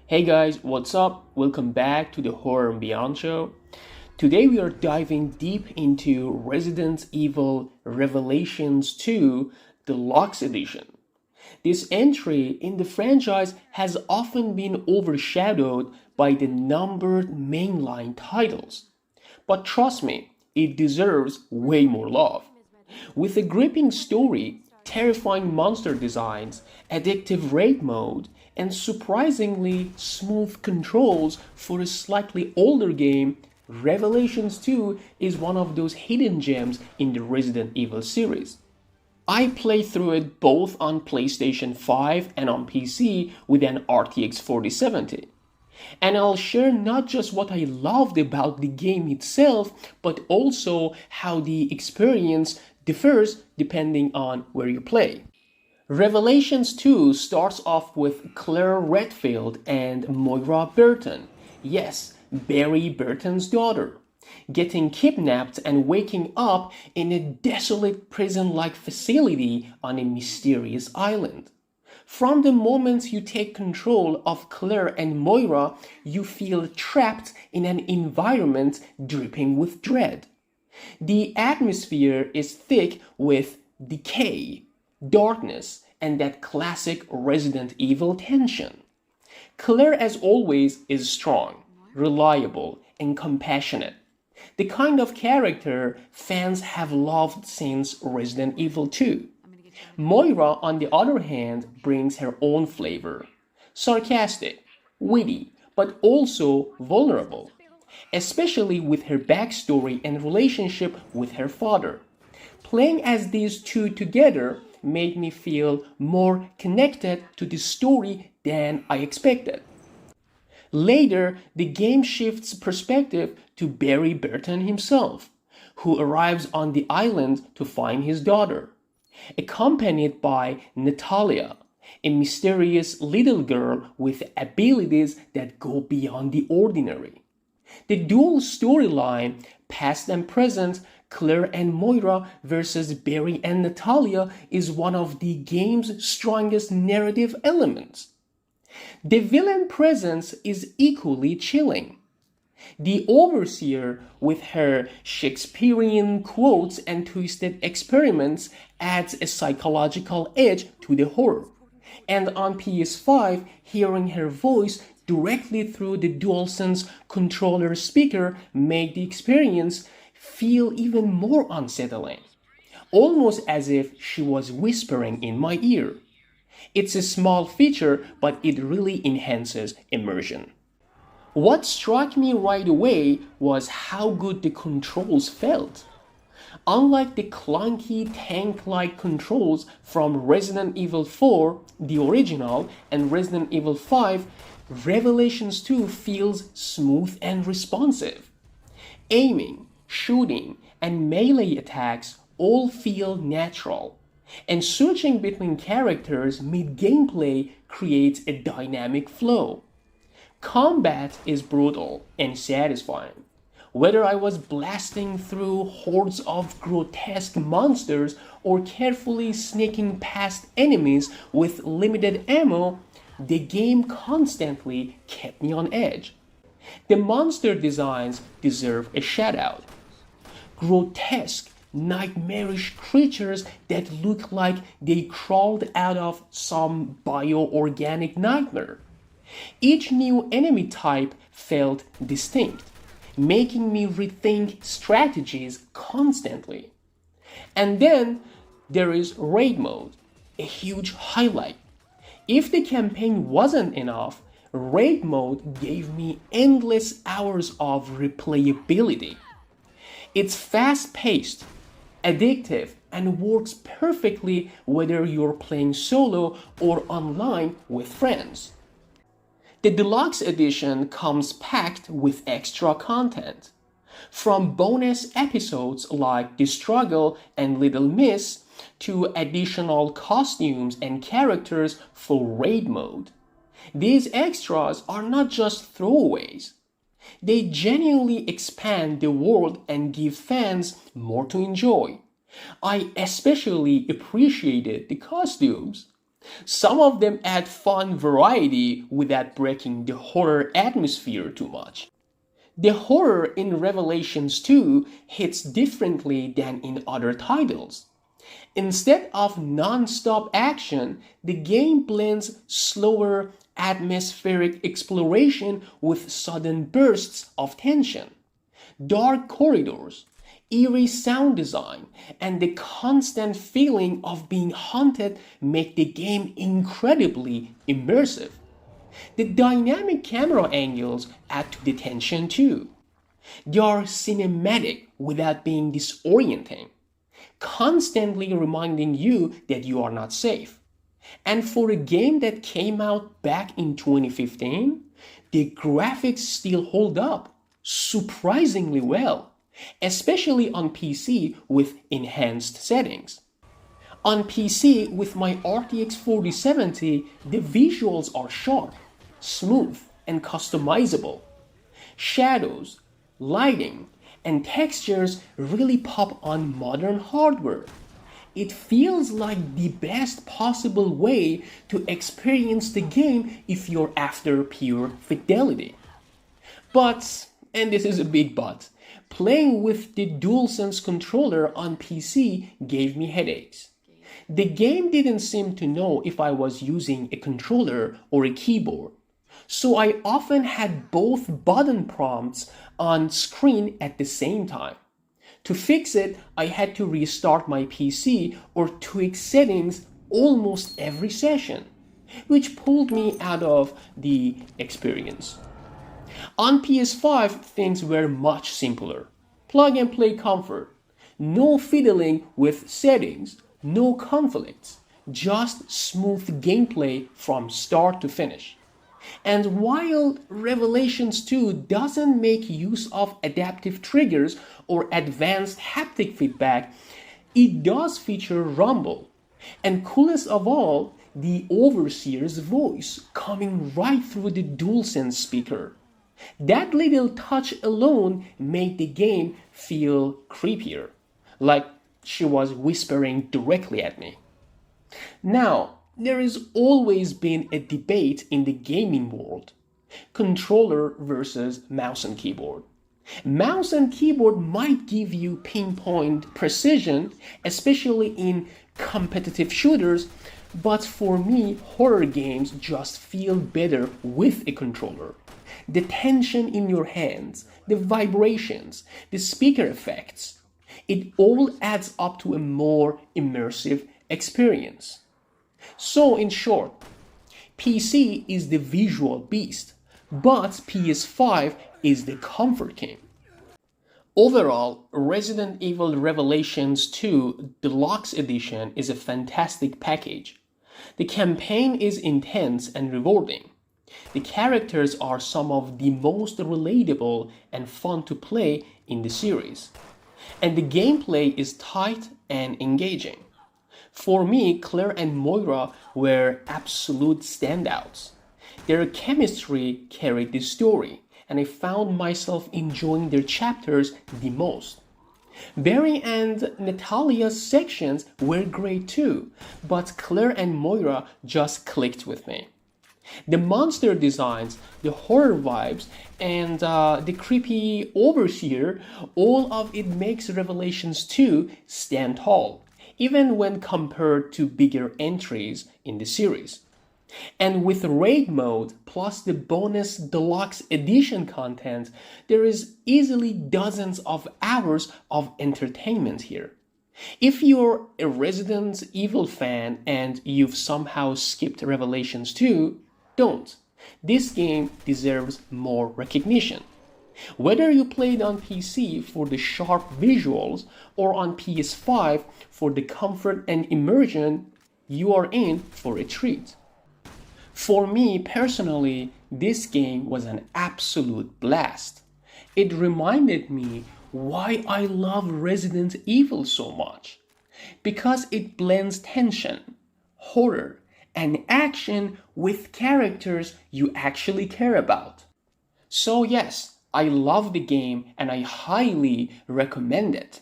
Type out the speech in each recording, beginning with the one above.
Hey guys, what's up? Welcome back to the Horror and Beyond show. Today we are diving deep into Resident Evil Revelations 2 Deluxe Edition. This entry in the franchise has often been overshadowed by the numbered mainline titles. But trust me, it deserves way more love. With a gripping story, terrifying monster designs, addictive raid mode, and surprisingly smooth controls for a slightly older game, Revelations 2 is one of those hidden gems in the Resident Evil series. I played through it both on PlayStation 5 and on PC with an RTX 4070. And I'll share not just what I loved about the game itself, but also how the experience differs depending on where you play. Revelations 2 starts off with Claire Redfield and Moira Burton. Yes, Barry Burton's daughter, getting kidnapped and waking up in a desolate prison-like facility on a mysterious island. From the moment you take control of Claire and Moira, you feel trapped in an environment dripping with dread. The atmosphere is thick with decay, darkness, and that classic Resident Evil tension. Claire, as always, is strong, reliable, and compassionate. The kind of character fans have loved since Resident Evil 2. Moira, on the other hand, brings her own flavor. Sarcastic, witty, but also vulnerable. Especially with her backstory and relationship with her father. Playing as these two together made me feel more connected to the story than I expected. Later, the game shifts perspective to Barry Burton himself, who arrives on the island to find his daughter, accompanied by Natalia, a mysterious little girl with abilities that go beyond the ordinary. The dual storyline, past and present, Claire and Moira versus Barry and Natalia, is one of the game's strongest narrative elements. The villain presence is equally chilling. The Overseer, with her Shakespearean quotes and twisted experiments, adds a psychological edge to the horror. And on PS5, hearing her voice directly through the DualSense controller speaker made the experience feel even more unsettling, almost as if she was whispering in my ear. It's a small feature, but it really enhances immersion. What struck me right away was how good the controls felt. Unlike the clunky tank-like controls from Resident Evil 4, the original, and Resident Evil 5, Revelations 2 feels smooth and responsive. Aiming, shooting, and melee attacks all feel natural, and switching between characters mid-gameplay creates a dynamic flow. Combat is brutal and satisfying. Whether I was blasting through hordes of grotesque monsters or carefully sneaking past enemies with limited ammo, the game constantly kept me on edge. The monster designs deserve a shout out. Grotesque, nightmarish creatures that look like they crawled out of some bioorganic nightmare. Each new enemy type felt distinct, making me rethink strategies constantly. And then there is raid mode, a huge highlight. If the campaign wasn't enough, raid mode gave me endless hours of replayability. It's fast-paced, addictive, and works perfectly whether you're playing solo or online with friends. The Deluxe Edition comes packed with extra content. From bonus episodes like The Struggle and Little Miss to additional costumes and characters for raid mode. These extras are not just throwaways. They genuinely expand the world and give fans more to enjoy. I especially appreciated the costumes. Some of them add fun variety without breaking the horror atmosphere too much. The horror in Revelations 2 hits differently than in other titles. Instead of non-stop action, the game blends slower atmospheric exploration with sudden bursts of tension. Dark corridors, eerie sound design, and the constant feeling of being haunted make the game incredibly immersive. The dynamic camera angles add to the tension too. They are cinematic without being disorienting, constantly reminding you that you are not safe. And for a game that came out back in 2015, the graphics still hold up surprisingly well, especially on PC with enhanced settings. On PC with my RTX 4070, the visuals are sharp, smooth, and customizable. Shadows, lighting, and textures really pop on modern hardware. It feels like the best possible way to experience the game if you're after pure fidelity. But, and this is a big but, playing with the DualSense controller on PC gave me headaches. The game didn't seem to know if I was using a controller or a keyboard, so I often had both button prompts on screen at the same time. To fix it, I had to restart my PC or tweak settings almost every session, which pulled me out of the experience. On PS5, things were much simpler. Plug and play comfort. No fiddling with settings, no conflicts, just smooth gameplay from start to finish. And while Revelations 2 doesn't make use of adaptive triggers or advanced haptic feedback, it does feature rumble. And coolest of all, the Overseer's voice coming right through the DualSense speaker. That little touch alone made the game feel creepier, like she was whispering directly at me. Now, there has always been a debate in the gaming world. Controller versus mouse and keyboard. Mouse and keyboard might give you pinpoint precision, especially in competitive shooters, but for me, horror games just feel better with a controller. The tension in your hands, the vibrations, the speaker effects, it all adds up to a more immersive experience. So in short, PC is the visual beast, but PS5 is the comfort king. Overall, Resident Evil Revelations 2 Deluxe Edition is a fantastic package. The campaign is intense and rewarding. The characters are some of the most relatable and fun to play in the series. And the gameplay is tight and engaging. For me, Claire and Moira were absolute standouts. Their chemistry carried the story, and I found myself enjoying their chapters the most. Barry and Natalia's sections were great too, but Claire and Moira just clicked with me. The monster designs, the horror vibes, and the creepy overseer, all of it makes Revelations 2 stand tall, even when compared to bigger entries in the series. And with raid mode plus the bonus deluxe edition content, there is easily dozens of hours of entertainment here. If you're a Resident Evil fan and you've somehow skipped Revelations 2, don't. This game deserves more recognition. Whether you played on PC for the sharp visuals or on PS5 for the comfort and immersion, you are in for a treat. For me personally, this game was an absolute blast. It reminded me why I love Resident Evil so much. Because it blends tension, horror, and action with characters you actually care about. So yes, I love the game and I highly recommend it.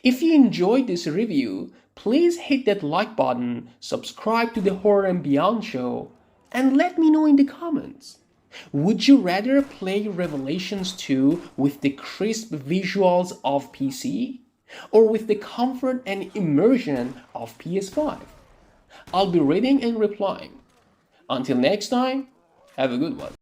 If you enjoyed this review, please hit that like button, subscribe to the Horror and Beyond show, and let me know in the comments. Would you rather play Revelations 2 with the crisp visuals of PC, or with the comfort and immersion of PS5? I'll be reading and replying. Until next time, have a good one.